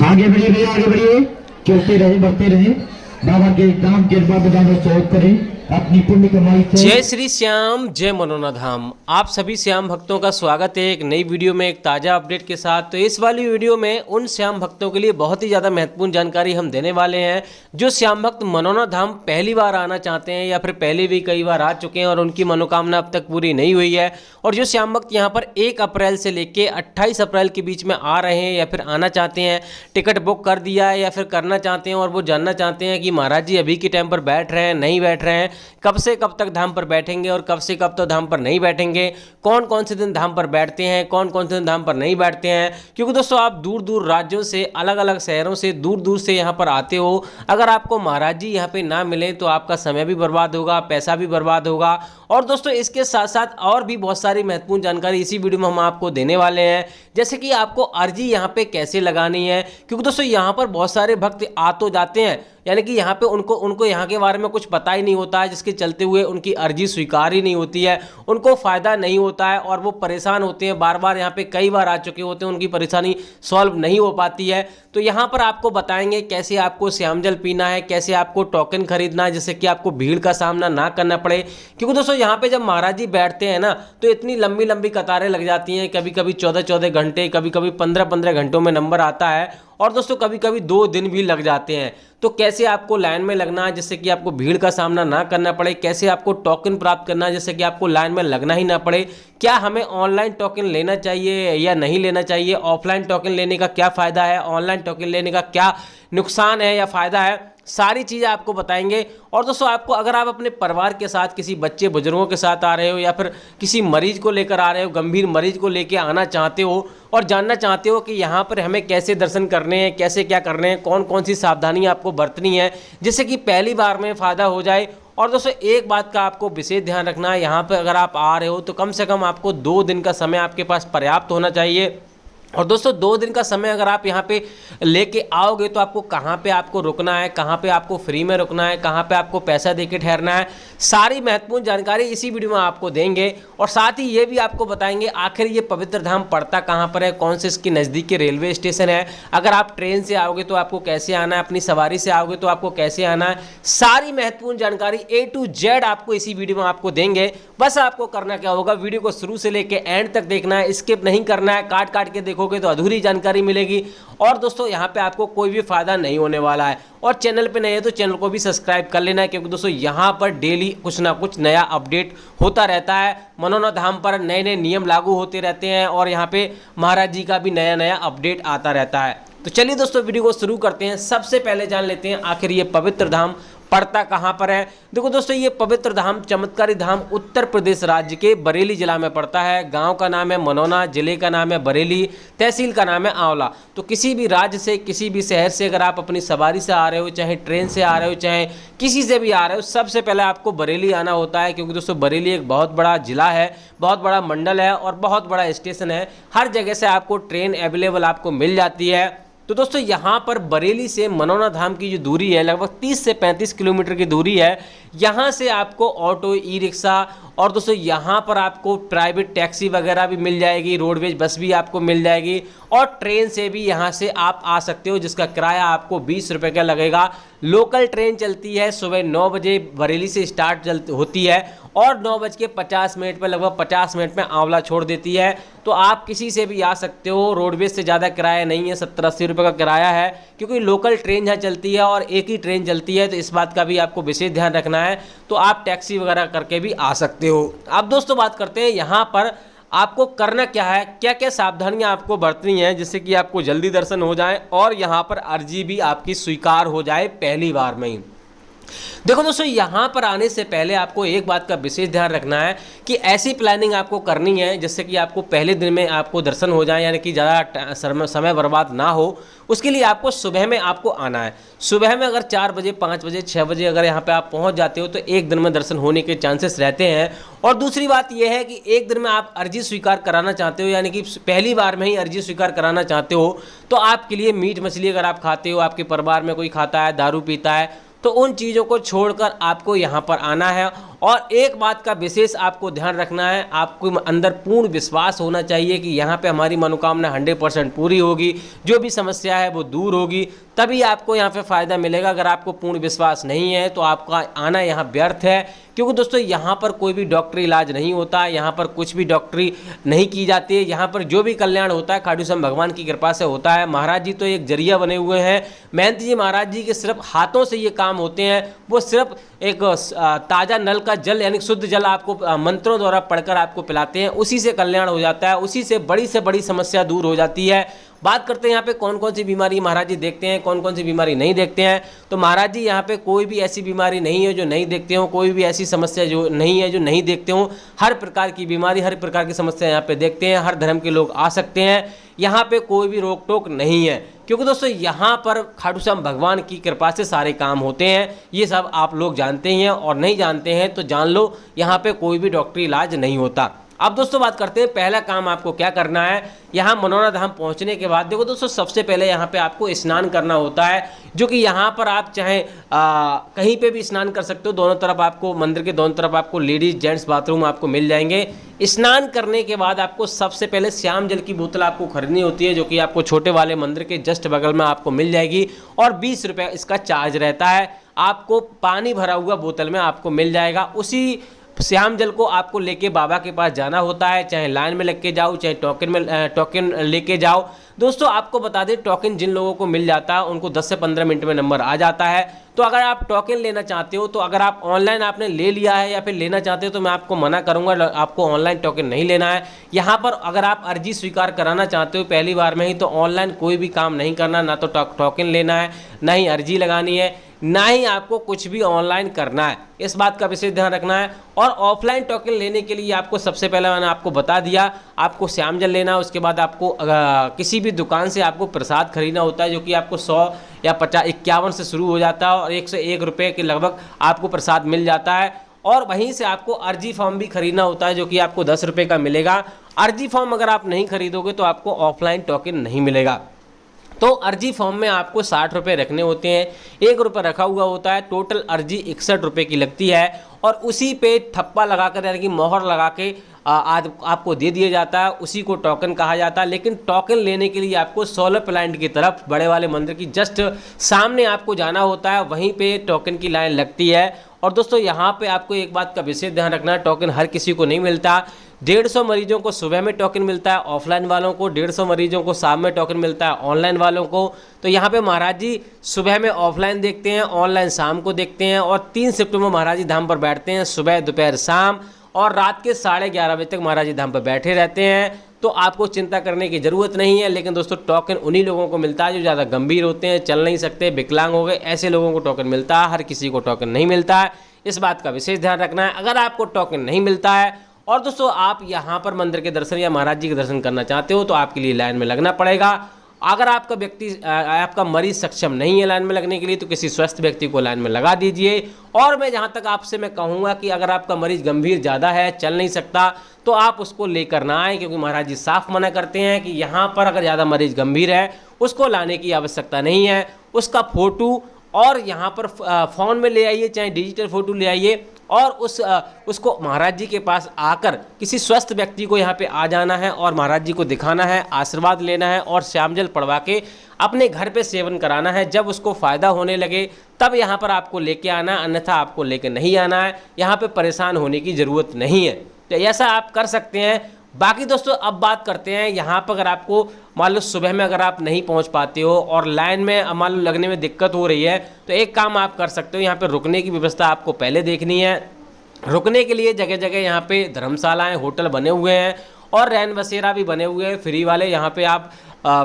आगे बढ़िए भैया, आगे बढ़िए, चलते रहे, बढ़ते रहे। बाबा के धाम गिरबा बजाना सहयोग करें अपनी पुण्य कमाई से। जय श्री श्याम, जय मनोना धाम। आप सभी श्याम भक्तों का स्वागत है एक नई वीडियो में, एक ताज़ा अपडेट के साथ। तो इस वाली वीडियो में उन श्याम भक्तों के लिए बहुत ही ज़्यादा महत्वपूर्ण जानकारी हम देने वाले हैं जो श्याम भक्त मनोना धाम पहली बार आना चाहते हैं या फिर पहले भी कई बार आ चुके हैं और उनकी मनोकामना अब तक पूरी नहीं हुई है। और जो श्याम भक्त यहाँ पर 1 अप्रैल से लेके 28 अप्रैल के बीच में आ रहे हैं या फिर आना चाहते हैं, टिकट बुक कर दिया है या फिर करना चाहते हैं और वो जानना चाहते हैं कि महाराज जी अभी के टाइम पर बैठ रहे हैं, नहीं बैठ रहे हैं, कब से कब तक धाम पर बैठेंगे और कब से कब तक धाम पर नहीं बैठेंगे, कौन कौन से दिन धाम पर बैठते हैं, कौन कौन से दिन धाम पर नहीं बैठते हैं। क्योंकि दोस्तों आप दूर दूर राज्यों से, अलग अलग शहरों से, दूर दूर से यहाँ पर आते हो। अगर आपको महाराज जी यहाँ पे ना मिले तो आपका समय भी बर्बाद होगा, पैसा भी बर्बाद होगा। और दोस्तों इसके साथ साथ और भी बहुत सारी महत्वपूर्ण जानकारी इसी वीडियो में हम आपको देने वाले हैं, जैसे कि आपको अर्जी यहाँ पे कैसे लगानी है। क्योंकि दोस्तों यहाँ पर बहुत सारे भक्त आ तो जाते हैं, यानी कि यहाँ पे उनको यहाँ के बारे में कुछ पता ही नहीं होता है, जिसके चलते हुए उनकी अर्जी स्वीकार ही नहीं होती है, उनको फ़ायदा नहीं होता है और वो परेशान होते हैं। बार बार यहाँ पे कई बार आ चुके होते हैं, उनकी परेशानी सॉल्व नहीं हो पाती है। तो यहाँ पर आपको बताएंगे कैसे आपको श्याम जल पीना है, कैसे आपको टोकन खरीदना है, जिससे कि आपको भीड़ का सामना ना करना पड़े। क्योंकि दोस्तों यहाँ पे जब महाराज जी बैठते हैं ना तो इतनी लंबी लंबी कतारें लग जाती हैं, कभी कभी 14-14 घंटे, कभी कभी 15-15 घंटों में नंबर आता है और दोस्तों कभी कभी 2 दिन भी लग जाते हैं। तो कैसे आपको लाइन में लगना है जिससे कि आपको भीड़ का सामना ना करना पड़े, कैसे आपको टोकन प्राप्त करना है जिससे कि आपको लाइन में लगना ही ना पड़े, क्या हमें ऑनलाइन टोकन लेना चाहिए या नहीं लेना चाहिए, ऑफलाइन टोकन लेने का क्या फ़ायदा है, ऑनलाइन टोकन लेने का क्या नुकसान है या फ़ायदा है, सारी चीज़ें आपको बताएंगे। और दोस्तों आपको, अगर आप अपने परिवार के साथ, किसी बच्चे बुजुर्गों के साथ आ रहे हो या फिर किसी मरीज को लेकर आ रहे हो, गंभीर मरीज को लेकर आना चाहते हो और जानना चाहते हो कि यहाँ पर हमें कैसे दर्शन करने हैं, कैसे क्या करने हैं, कौन कौन सी सावधानियाँ आपको बरतनी है जिससे कि पहली बार में फ़ायदा हो जाए। और दोस्तों एक बात का आपको विशेष ध्यान रखना है, यहाँ पर अगर आप आ रहे हो तो कम से कम आपको 2 दिन का समय आपके पास पर्याप्त होना चाहिए। और दोस्तों 2 दिन का समय अगर आप यहाँ पे लेके आओगे तो आपको कहाँ पे आपको रुकना है, कहाँ पे आपको फ्री में रुकना है, कहाँ पे आपको पैसा देके ठहरना है, सारी महत्वपूर्ण जानकारी इसी वीडियो में आपको देंगे। और साथ ही ये भी आपको बताएंगे आखिर ये पवित्र धाम पड़ता कहाँ पर है, कौन से इसके नज़दीक के रेलवे स्टेशन है, अगर आप ट्रेन से आओगे तो आपको कैसे आना है, अपनी सवारी से आओगे तो आपको कैसे आना है, सारी महत्वपूर्ण जानकारी A to Z आपको इसी वीडियो में आपको देंगे। बस आपको करना क्या होगा, वीडियो को शुरू से लेकर एंड तक देखना है, स्किप नहीं करना है। काट काट के देखोगे तो अधूरी जानकारी मिलेगी और दोस्तों यहाँ पे आपको कोई भी फायदा नहीं होने वाला है। और चैनल पे नए है तो चैनल को भी सब्सक्राइब कर लेना है, क्योंकि दोस्तों यहाँ पर डेली कुछ ना कुछ नया अपडेट होता रहता है। मनोना धाम पर नए नए नियम लागू होते रहते हैं और यहाँ पे महाराज जी का भी नया नया अपडेट आता रहता है। तो चलिए दोस्तों वीडियो को शुरू करते हैं। सबसे पहले जान लेते हैं आखिर ये पवित्र धाम पड़ता कहाँ पर है। देखो दोस्तों ये पवित्र धाम, चमत्कारी धाम उत्तर प्रदेश राज्य के बरेली जिला में पड़ता है। गांव का नाम है मनोना, जिले का नाम है बरेली, तहसील का नाम है आंवला। तो किसी भी राज्य से, किसी भी शहर से अगर आप अपनी सवारी से आ रहे हो, चाहे ट्रेन से आ रहे हो, चाहे किसी से भी आ रहे हो, सबसे पहले आपको बरेली आना होता है। क्योंकि दोस्तों बरेली एक बहुत बड़ा जिला है, बहुत बड़ा मंडल है और बहुत बड़ा स्टेशन है। हर जगह से आपको ट्रेन अवेलेबल आपको मिल जाती है। तो दोस्तों यहाँ पर बरेली से मनोना धाम की जो दूरी है लगभग 30 से 35 किलोमीटर की दूरी है। यहाँ से आपको ऑटो, ई रिक्शा और दोस्तों यहाँ पर आपको प्राइवेट टैक्सी वगैरह भी मिल जाएगी, रोडवेज बस भी आपको मिल जाएगी और ट्रेन से भी यहाँ से आप आ सकते हो, जिसका किराया आपको 20 रुपये का लगेगा। लोकल ट्रेन चलती है सुबह 9 बजे, बरेली से स्टार्ट होती है और 9:50 पर लगभग 50 मिनट में आंवला छोड़ देती है। तो आप किसी से भी आ सकते हो, रोडवेज से ज़्यादा किराया नहीं है, 70-80 रुपये का किराया है, क्योंकि लोकल ट्रेन यहाँ चलती है और एक ही ट्रेन चलती है। तो इस बात का भी आपको विशेष ध्यान रखना है। तो आप टैक्सी वगैरह करके भी आ सकते हो। अब दोस्तों बात करते हैं यहाँ पर आपको करना क्या है, क्या क्या सावधानियां आपको बरतनी है जिससे कि आपको जल्दी दर्शन हो जाए और यहाँ पर अर्जी भी आपकी स्वीकार हो जाए पहली बार में ही। देखो दोस्तों यहाँ पर आने से पहले आपको एक बात का विशेष ध्यान रखना है कि ऐसी प्लानिंग आपको करनी है जिससे कि आपको पहले दिन में आपको दर्शन हो जाए, यानी कि ज़्यादा समय बर्बाद ना हो। उसके लिए आपको सुबह में आपको आना है। सुबह में अगर 4 बजे, 5 बजे, 6 बजे अगर यहाँ पे आप पहुँच जाते हो तो एक दिन में दर्शन होने के चांसेस रहते हैं। और दूसरी बात यह है कि एक दिन में आप अर्जी स्वीकार कराना चाहते हो, यानी कि पहली बार में ही अर्जी स्वीकार कराना चाहते हो, तो आपके लिए मीट मछली अगर आप खाते हो, आपके परिवार में कोई खाता है, दारू पीता है, तो उन चीज़ों को छोड़कर आपको यहाँ पर आना है। और एक बात का विशेष आपको ध्यान रखना है, आपको अंदर पूर्ण विश्वास होना चाहिए कि यहाँ पे हमारी मनोकामना 100% पूरी होगी, जो भी समस्या है वो दूर होगी, तभी आपको यहाँ पे फ़ायदा मिलेगा। अगर आपको पूर्ण विश्वास नहीं है तो आपका आना यहाँ व्यर्थ है, क्योंकि दोस्तों यहाँ पर कोई भी डॉक्टरी इलाज नहीं होता, यहाँ पर कुछ भी डॉक्टरी नहीं की जाती है। यहाँ पर जो भी कल्याण होता है खाटू श्याम भगवान की कृपा से होता है। महाराज जी तो एक जरिया बने हुए हैं। महंत जी महाराज जी के सिर्फ हाथों से ये काम होते हैं। वो सिर्फ एक ताज़ा नल का जल यानी शुद्ध जल आपको मंत्रों द्वारा पढ़कर आपको पिलाते हैं, उसी से कल्याण हो जाता है, उसी से बड़ी समस्या दूर हो जाती है। बात करते हैं यहाँ पे कौन कौन सी बीमारी महाराज जी देखते हैं, कौन कौन सी बीमारी नहीं देखते हैं। तो महाराज जी यहाँ पे कोई भी ऐसी बीमारी नहीं है जो नहीं देखते हो, कोई भी ऐसी समस्या जो नहीं है जो नहीं देखते हो। हर प्रकार की बीमारी, हर प्रकार की समस्या यहाँ पे देखते हैं। हर धर्म के लोग आ सकते हैं, यहाँ पे कोई भी रोक टोक नहीं है, क्योंकि दोस्तों यहाँ पर खाटू श्याम भगवान की कृपा से सारे काम होते हैं। ये सब आप लोग जानते हैं, और नहीं जानते हैं तो जान लो, यहाँ पे कोई भी डॉक्टरी इलाज नहीं होता। अब दोस्तों बात करते हैं पहला काम आपको क्या करना है। यहाँ मनोरा धाम पहुँचने के बाद देखो दोस्तों, सबसे पहले यहाँ पे आपको स्नान करना होता है, जो कि यहाँ पर आप चाहे कहीं पे भी स्नान कर सकते हो। दोनों तरफ आपको, मंदिर के दोनों तरफ आपको लेडीज जेंट्स बाथरूम आपको मिल जाएंगे। स्नान करने के बाद आपको सबसे पहले श्याम जल की बोतल आपको खरीदनी होती है, जो कि आपको छोटे वाले मंदिर के जस्ट बगल में आपको मिल जाएगी, और 20 रुपये इसका चार्ज रहता है। आपको पानी भरा हुआ बोतल में आपको मिल जाएगा। उसी श्याम जल को आपको लेके बाबा के पास जाना होता है, चाहे लाइन में लग के जाओ, चाहे टोकन लेके जाओ। दोस्तों आपको बता दें, टोकन जिन लोगों को मिल जाता है उनको 10 से 15 मिनट में नंबर आ जाता है। तो अगर आप टोकन लेना चाहते हो, तो अगर आप ऑनलाइन आपने ले लिया है या फिर लेना चाहते हो, तो मैं आपको मना करूंगा, आपको ऑनलाइन टोकन नहीं लेना है। यहाँ पर अगर आप अर्जी स्वीकार कराना चाहते हो पहली बार में ही, तो ऑनलाइन कोई भी काम नहीं करना, ना तो टोकन लेना है, ना ही अर्जी लगानी है, ना ही आपको कुछ भी ऑनलाइन करना है। इस बात का विशेष ध्यान रखना है। और ऑफलाइन टोकन लेने के लिए आपको सबसे पहले मैंने आपको बता दिया, आपको श्याम जल लेना है। उसके बाद आपको किसी भी दुकान से आपको प्रसाद खरीदना होता है, जो कि आपको 100 या 50 51 से शुरू हो जाता है, और 101 रुपये के लगभग आपको प्रसाद मिल जाता है। और वहीं से आपको अर्जी फॉर्म भी खरीदना होता है, जो कि आपको 10 रुपये का मिलेगा। अर्जी फॉर्म अगर आप नहीं खरीदोगे तो आपको ऑफलाइन टोकन नहीं मिलेगा। तो अर्जी फॉर्म में आपको 60 रुपये रखने होते हैं, 1 रुपये रखा हुआ होता है। टोटल अर्जी 61 रुपये की लगती है, और उसी पे ठप्पा लगाकर यानी कि मोहर लगा के आपको दे दिया जाता है। उसी को टोकन कहा जाता है। लेकिन टोकन लेने के लिए आपको सोलर प्लांट की तरफ बड़े वाले मंदिर की जस्ट सामने आपको जाना होता है, वहीं पे टोकन की लाइन लगती है। और दोस्तों यहाँ पे आपको एक बात का विशेष ध्यान रखना है, टोकन हर किसी को नहीं मिलता। 150 मरीजों को सुबह में टोकन मिलता है ऑफलाइन वालों को, 150 मरीजों को शाम में टोकन मिलता है ऑनलाइन वालों को। तो यहाँ पे महाराज जी सुबह में ऑफलाइन देखते हैं, ऑनलाइन शाम को देखते हैं, और 3 शिफ्ट में महाराज जी धाम पर बैठते हैं, सुबह दोपहर शाम, और रात के 11:30 बजे तक महाराज जी धाम पर बैठे रहते हैं। तो आपको चिंता करने की ज़रूरत नहीं है। लेकिन दोस्तों टोकन उन्हीं लोगों को मिलता है जो ज़्यादा गंभीर होते हैं, चल नहीं सकते, विकलांग हो गए, ऐसे लोगों को टोकन मिलता है, हर किसी को टोकन नहीं मिलता है। इस बात का विशेष ध्यान रखना है। अगर आपको टोकन नहीं मिलता है और दोस्तों आप यहाँ पर मंदिर के दर्शन या महाराज जी के दर्शन करना चाहते हो, तो आपके लिए लाइन में लगना पड़ेगा। अगर आपका मरीज सक्षम नहीं है लाइन में लगने के लिए, तो किसी स्वस्थ व्यक्ति को लाइन में लगा दीजिए। और मैं जहाँ तक आपसे मैं कहूँगा कि अगर आपका मरीज गंभीर ज़्यादा है, चल नहीं सकता, तो आप उसको लेकर ना आए, क्योंकि महाराज जी साफ मना करते हैं कि यहाँ पर अगर ज़्यादा मरीज गंभीर है उसको लाने की आवश्यकता नहीं है। उसका फ़ोटो और यहाँ पर फ़ोन में ले आइए, चाहे डिजिटल फ़ोटो ले आइए, और उसको महाराज जी के पास आकर किसी स्वस्थ व्यक्ति को यहाँ पे आ जाना है और महाराज जी को दिखाना है, आशीर्वाद लेना है, और श्यामजल पढ़वा के अपने घर पे सेवन कराना है। जब उसको फ़ायदा होने लगे तब यहाँ पर आपको लेके आना है, अन्यथा आपको लेके नहीं आना है। यहाँ पे परेशान होने की ज़रूरत नहीं है। तो ऐसा आप कर सकते हैं। बाकी दोस्तों अब बात करते हैं, यहाँ पर अगर आपको मान लो सुबह में अगर आप नहीं पहुँच पाते हो और लाइन में मान लो लगने में दिक्कत हो रही है, तो एक काम आप कर सकते हो, यहाँ पे रुकने की व्यवस्था आपको पहले देखनी है। रुकने के लिए जगह जगह यहाँ पे धर्मशालाएं, होटल बने हुए हैं, और रैन बसेरा भी बने हुए हैं फ्री वाले। यहाँ पे आप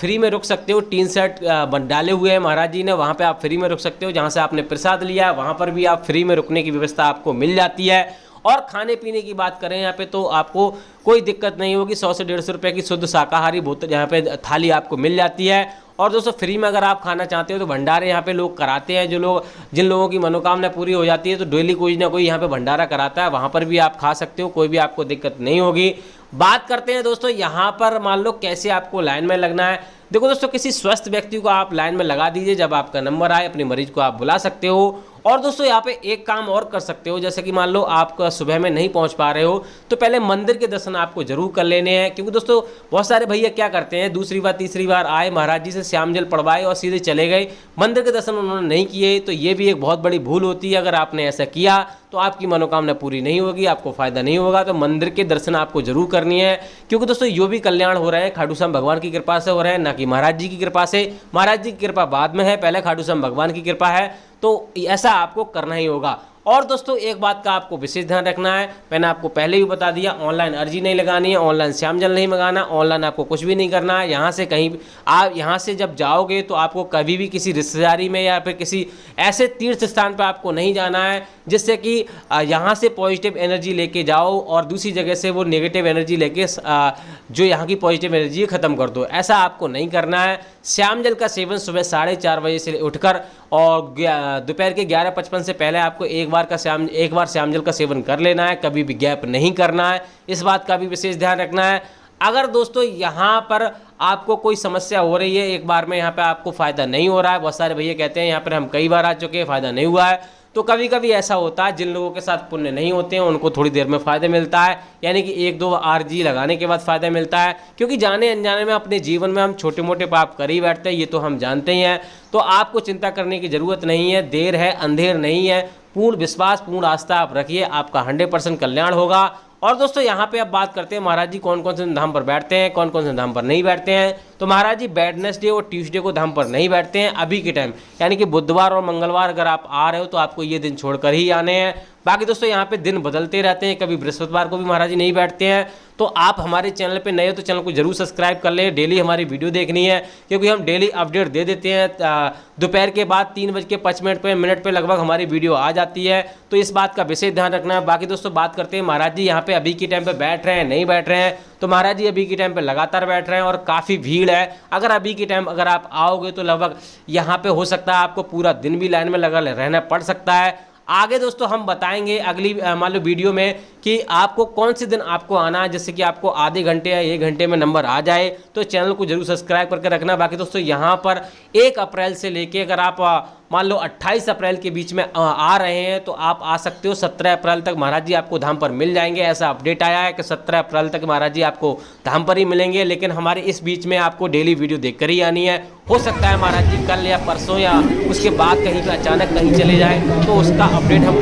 फ्री में रुक सकते हो। टीन सेट डाले हुए हैं महाराज जी ने, वहाँ पे आप फ्री में रुक सकते हो। जहाँ से आपने प्रसाद लिया वहाँ पर भी आप फ्री में रुकने की व्यवस्था आपको मिल जाती है। और खाने पीने की बात करें यहाँ पे, तो आपको कोई दिक्कत नहीं होगी। 100 से 150 रुपये की शुद्ध शाकाहारी बोतल यहाँ पे थाली आपको मिल जाती है। और दोस्तों फ्री में अगर आप खाना चाहते हो तो भंडारे यहाँ पे लोग कराते हैं। जिन लोगों की मनोकामना पूरी हो जाती है, तो डेली कोई ना कोई यहाँ पे भंडारा कराता है, वहाँ पर भी आप खा सकते हो, कोई भी आपको दिक्कत नहीं होगी। बात करते हैं दोस्तों यहाँ पर मान लो कैसे आपको लाइन में लगना है। देखो दोस्तों, किसी स्वस्थ व्यक्ति को आप लाइन में लगा दीजिए। जब आपका नंबर आए अपने मरीज को आप बुला सकते हो, और दोस्तों यहाँ पे एक काम और कर सकते हो, जैसे कि मान लो आप सुबह में नहीं पहुंच पा रहे हो तो पहले मंदिर के दर्शन आपको जरूर कर लेने हैं, क्योंकि दोस्तों बहुत सारे भैया क्या करते हैं, दूसरी बार तीसरी बार आए, महाराज जी से श्याम जल पड़वाए और सीधे चले गए, मंदिर के दर्शन उन्होंने नहीं किए। तो ये भी एक बहुत बड़ी भूल होती है। अगर आपने ऐसा किया तो आपकी मनोकामना पूरी नहीं होगी, आपको फायदा नहीं होगा। तो मंदिर के दर्शन आपको जरूर करनी है, क्योंकि दोस्तों जो भी कल्याण हो रहे हैं खाटू श्याम भगवान की कृपा से हो रहे हैं, ना कि महाराज जी की कृपा से। महाराज जी की कृपा बाद में है, पहले खाटू श्याम भगवान की कृपा है। तो ऐसा आपको करना ही होगा। और दोस्तों एक बात का आपको विशेष ध्यान रखना है, मैंने आपको पहले ही बता दिया, ऑनलाइन अर्जी नहीं लगानी है, ऑनलाइन श्याम जल नहीं मंगाना, ऑनलाइन आपको कुछ भी नहीं करना है। यहाँ से कहीं आप यहाँ से जब जाओगे तो आपको कभी भी किसी रिश्तेदारी में या फिर किसी ऐसे तीर्थ स्थान पर आपको नहीं जाना है जिससे कि यहाँ से पॉजिटिव एनर्जी लेके जाओ और दूसरी जगह से वो नेगेटिव एनर्जी लेके जो यहाँ की पॉजिटिव एनर्जी ख़त्म कर दो। ऐसा आपको नहीं करना है। श्याम जल का सेवन सुबह 4:30 बजे से उठकर और दोपहर के 11:55 से पहले आपको एक बार श्याम जल का सेवन कर लेना है, कभी भी गैप नहीं करना है। इस बात का भी विशेष ध्यान रखना है। अगर दोस्तों यहाँ पर आपको कोई समस्या हो रही है, एक बार में यहाँ पे आपको फ़ायदा नहीं हो रहा है, बहुत सारे भैया कहते हैं यहाँ पर हम कई बार आ चुके हैं फ़ायदा नहीं हुआ है, तो कभी कभी ऐसा होता है जिन लोगों के साथ पुण्य नहीं होते हैं उनको थोड़ी देर में फ़ायदा मिलता है, यानी कि 1-2 आरजी लगाने के बाद फ़ायदा मिलता है। क्योंकि जाने अनजाने में अपने जीवन में हम छोटे मोटे पाप कर ही बैठते हैं, ये तो हम जानते ही हैं। तो आपको चिंता करने की ज़रूरत नहीं है, देर है अंधेर नहीं है, पूर्ण विश्वास पूर्ण आस्था आप रखिए, आपका 100% कल्याण होगा। और दोस्तों यहाँ पे अब बात करते हैं महाराज जी कौन कौन से धाम पर बैठते हैं, कौन कौन से धाम पर नहीं बैठते हैं। तो महाराज जी वेडनेसडे और ट्यूसडे को धाम पर नहीं बैठते हैं अभी के टाइम, यानी कि बुधवार और मंगलवार अगर आप आ रहे हो तो आपको ये दिन छोड़कर ही आने हैं। बाकी दोस्तों यहाँ पे दिन बदलते रहते हैं, कभी बृहस्पतिवार को भी महाराज जी नहीं बैठते हैं। तो आप हमारे चैनल पे नए हो तो चैनल को जरूर सब्सक्राइब कर लें, डेली हमारी वीडियो देखनी है, क्योंकि हम डेली अपडेट दे देते हैं। दोपहर के बाद 3:05 मिनट पे लगभग हमारी वीडियो आ जाती है, तो इस बात का विशेष ध्यान रखना है। बाकी दोस्तों बात करते हैं महाराज जी यहाँ पे अभी के टाइम पे बैठ रहे हैं नहीं बैठ रहे हैं। तो महाराज जी अभी के टाइम पे लगातार बैठ रहे हैं और काफ़ी भीड़ है। अगर अभी के टाइम अगर आप आओगे तो लगभग यहाँ पे हो सकता है आपको पूरा दिन भी लाइन में लगा रहना पड़ सकता है। आगे दोस्तों हम बताएंगे अगली मान लो वीडियो में कि आपको कौन से दिन आपको आना है, जैसे कि आपको आधे घंटे या 1 घंटे में नंबर आ जाए तो चैनल को जरूर सब्सक्राइब करके रखना। बाकी दोस्तों यहाँ पर 1 अप्रैल से लेके अगर आप मान लो 28 अप्रैल के बीच में आ रहे हैं तो आप आ सकते हो। 17 अप्रैल तक महाराज जी आपको धाम पर मिल जाएंगे, ऐसा अपडेट आया है कि 17 अप्रैल तक महाराज जी आपको धाम पर ही मिलेंगे, लेकिन हमारे इस बीच में आपको डेली वीडियो देखकर ही आनी है। हो सकता है महाराज जी कल या परसों या उसके बाद कहीं पर अचानक कहीं चले जाए तो उसका अपडेट हम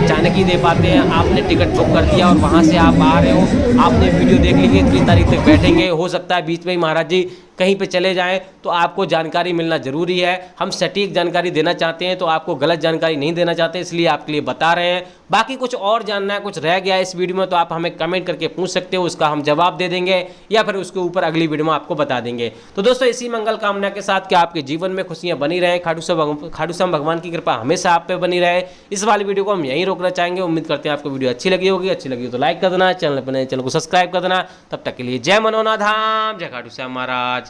अचानक ही दे पाते हैं। आपने टिकट बुक कर दिया और वहाँ से आप आ रहे हो, आपने वीडियो देख ली, इतनी तारीख तक बैठेंगे, हो सकता है बीच में ही महाराज जी कहीं पे चले जाएं, तो आपको जानकारी मिलना जरूरी है। हम सटीक जानकारी देना चाहते हैं, तो आपको गलत जानकारी नहीं देना चाहते, इसलिए आपके लिए बता रहे हैं। बाकी कुछ और जानना है, कुछ रह गया इस वीडियो में, तो आप हमें कमेंट करके पूछ सकते हो, उसका हम जवाब दे देंगे या फिर उसके ऊपर अगली वीडियो में आपको बता देंगे। तो दोस्तों इसी मंगल कामना के साथ कि आपके जीवन में खुशियां बनी रहे, खाटू श्याम भगवान की कृपा हमेशा आप पे बनी रहे, इस वाली वीडियो को हम यहीं रोकना चाहेंगे। उम्मीद करते हैं आपको वीडियो अच्छी लगी होगी, अच्छी लगी तो लाइक कर देना, चैनल पर नए चैनल को सब्सक्राइब कर देना। तब तक के लिए जय मनोनाथ धाम, जय खाटू श्याम महाराज।